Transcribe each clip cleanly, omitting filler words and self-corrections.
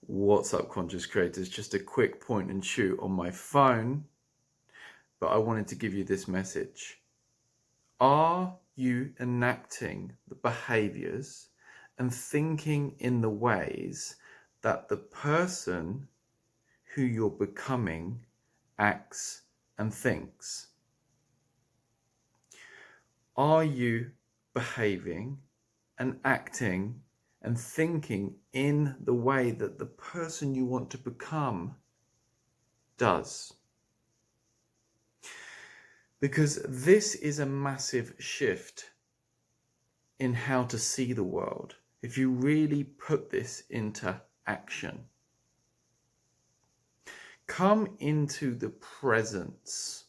What's up, conscious creators? Just a quick point and shoot on my phone, but I wanted to give you this message. Are you enacting the behaviors and thinking in the ways that the person who you're becoming acts and thinks? Are you behaving and acting and thinking in the way that the person you want to become does? Because this is a massive shift in how to see the world if you really put this into action. Come into the presence,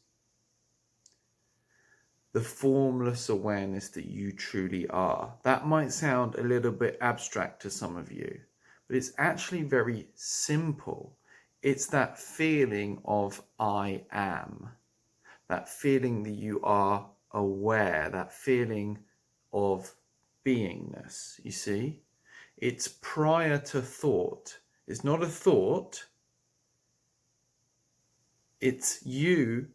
the formless awareness that you truly are. That might sound a little bit abstract to some of you, but it's actually very simple. It's that feeling of I am, that feeling that you are aware, that feeling of beingness, you see? It's prior to thought. It's not a thought. It's you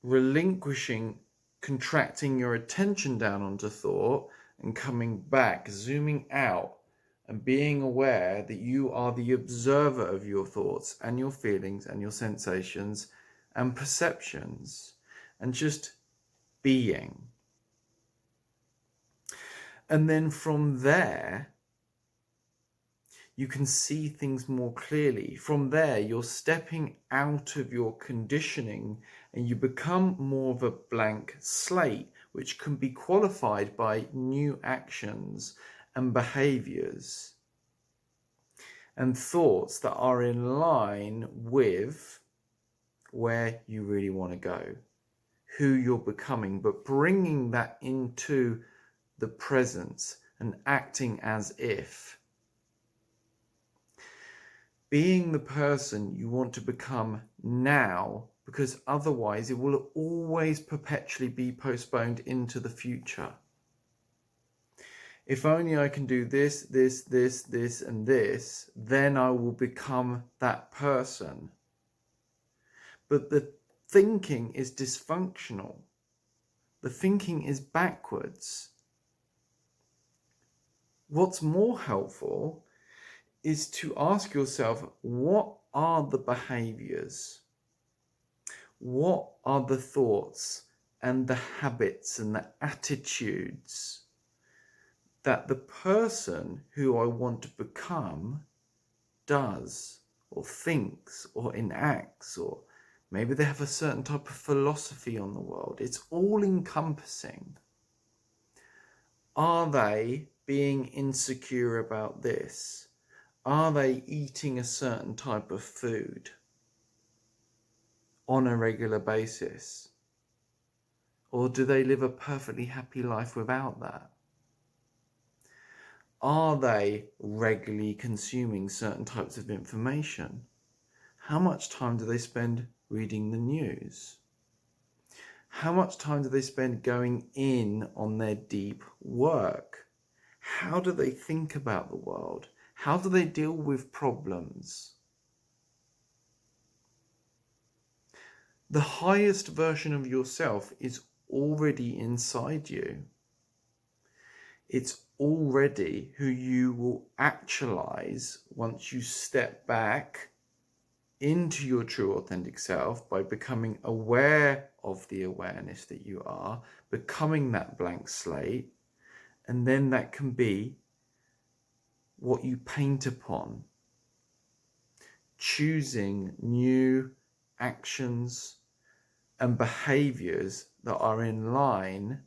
relinquishing, contracting your attention down onto thought and coming back, zooming out and being aware that you are the observer of your thoughts and your feelings and your sensations and perceptions, and just being. And then from there, you can see things more clearly. From there, you're stepping out of your conditioning and you become more of a blank slate, which can be qualified by new actions and behaviors and thoughts that are in line with where you really want to go, who you're becoming, but bringing that into the presence and acting as if. Being the person you want to become now, because otherwise it will always perpetually be postponed into the future. If only I can do this, this, this, this, and this, then I will become that person. But the thinking is dysfunctional. The thinking is backwards. What's more helpful is to ask yourself, what are the behaviors? What are the thoughts and the habits and the attitudes that the person who I want to become does or thinks or enacts, or maybe they have a certain type of philosophy on the world? It's all encompassing. Are they being insecure about this? Are they eating a certain type of food on a regular basis? Or do they live a perfectly happy life without that? Are they regularly consuming certain types of information? How much time do they spend reading the news? How much time do they spend going in on their deep work? How do they think about the world? How do they deal with problems? The highest version of yourself is already inside you. It's already who you will actualize once you step back into your true authentic self by becoming aware of the awareness that you are, becoming that blank slate, and then that can be what you paint upon, choosing new actions and behaviors that are in line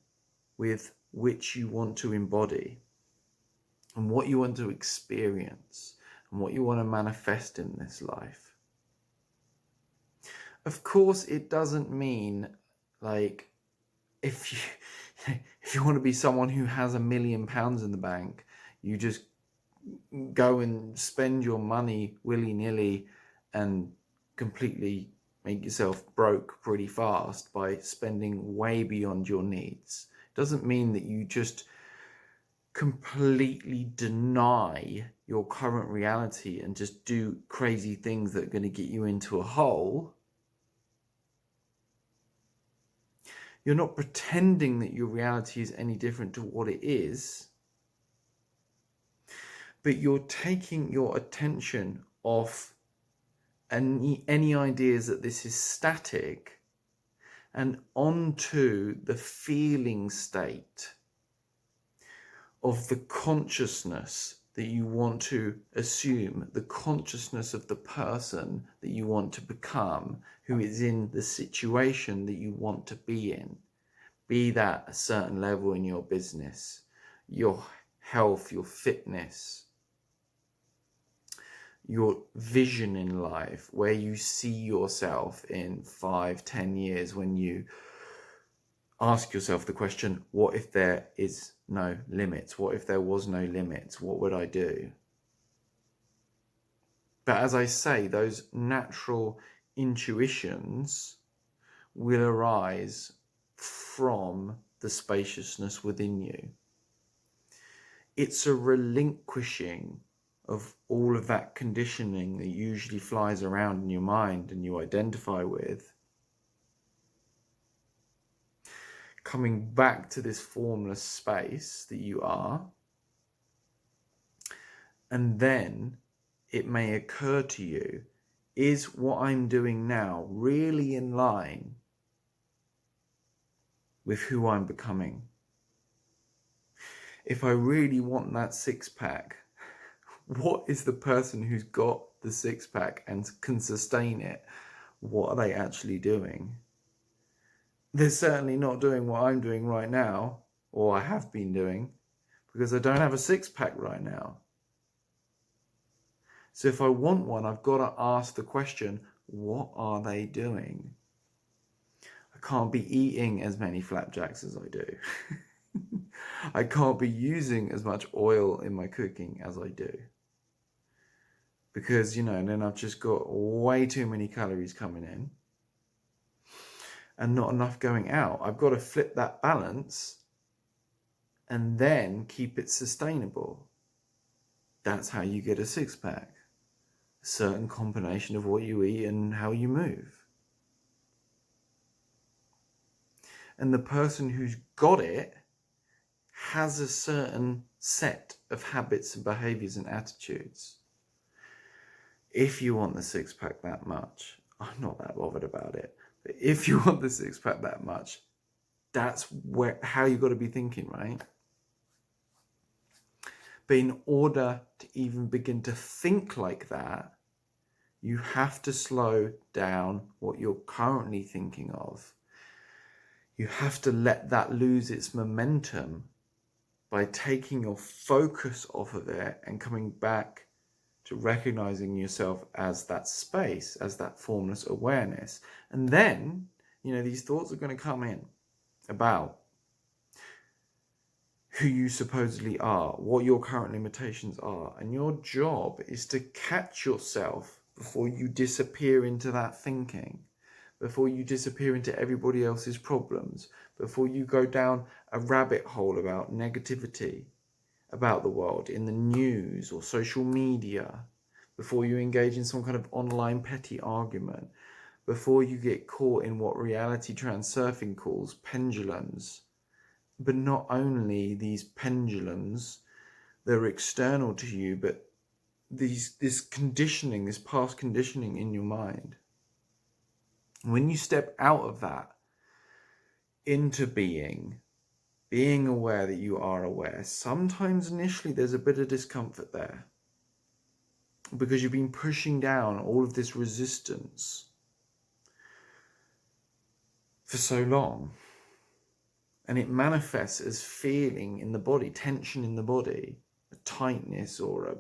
with which you want to embody and what you want to experience and what you want to manifest in this life. Of course, it doesn't mean like if you want to be someone who has £1 million in the bank, you just go and spend your money willy-nilly and completely make yourself broke pretty fast by spending way beyond your needs. It doesn't mean that you just completely deny your current reality and just do crazy things that are going to get you into a hole. You're not pretending that your reality is any different to what it is, but you're taking your attention off any ideas that this is static and onto the feeling state of the consciousness that you want to assume, the consciousness of the person that you want to become, who is in the situation that you want to be in. Be that a certain level in your business, your health, your fitness, your vision in life, where you see yourself in 5-10 years, when you ask yourself the question, what if there is no limits? What if there was no limits? What would I do? But as I say, those natural intuitions will arise from the spaciousness within you. It's a relinquishing of all of that conditioning that usually flies around in your mind and you identify with. Coming back to this formless space that you are. And then it may occur to you, is what I'm doing now really in line with who I'm becoming? If I really want that six-pack, what is the person who's got the six-pack and can sustain it? What are they actually doing? They're certainly not doing what I'm doing right now, or I have been doing, because I don't have a six-pack right now. So if I want one, I've got to ask the question, what are they doing? I can't be eating as many flapjacks as I do. I can't be using as much oil in my cooking as I do. Because, then I've just got way too many calories coming in and not enough going out. I've got to flip that balance and then keep it sustainable. That's how you get a six-pack. A certain combination of what you eat and how you move. And the person who's got it has a certain set of habits and behaviors and attitudes. If you want the six-pack that much, I'm not that bothered about it, but if you want the six-pack that much, that's how you got to be thinking, right? But in order to even begin to think like that, you have to slow down what you're currently thinking of. You have to let that lose its momentum by taking your focus off of it and coming back to recognizing yourself as that space, as that formless awareness. And then, these thoughts are going to come in about who you supposedly are, what your current limitations are. And your job is to catch yourself before you disappear into that thinking, before you disappear into everybody else's problems, before you go down a rabbit hole about negativity about the world in the news or social media, before you engage in some kind of online petty argument, before you get caught in what reality transurfing calls pendulums. But not only these pendulums, they're external to you, but this conditioning, this past conditioning in your mind. When you step out of that into being aware that you are aware, sometimes initially there's a bit of discomfort there because you've been pushing down all of this resistance for so long. And it manifests as feeling in the body, tension in the body, a tightness or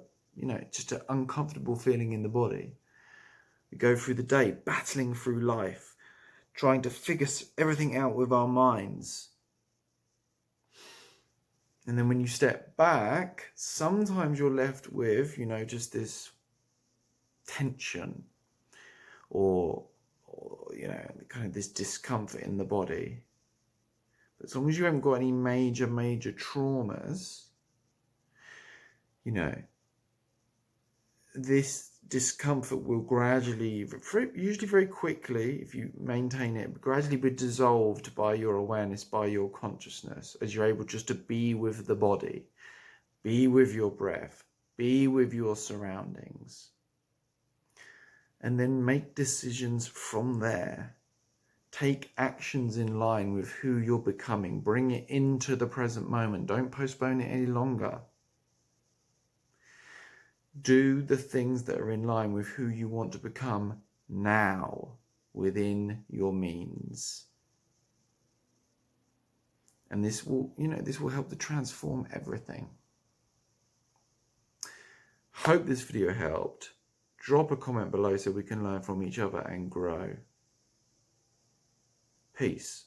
just an uncomfortable feeling in the body. We go through the day battling through life, trying to figure everything out with our minds. And then when you step back, sometimes you're left with, just this tension or kind of this discomfort in the body. But as long as you haven't got any major traumas, this discomfort will gradually, usually very quickly, if you maintain it, gradually be dissolved by your awareness, by your consciousness, as you're able just to be with the body, be with your breath, be with your surroundings, and then make decisions from there. Take actions in line with who you're becoming. Bring it into the present moment. Don't postpone it any longer. Do the things that are in line with who you want to become now, within your means. And this will, this will help to transform everything. Hope this video helped. Drop a comment below so we can learn from each other and grow. Peace.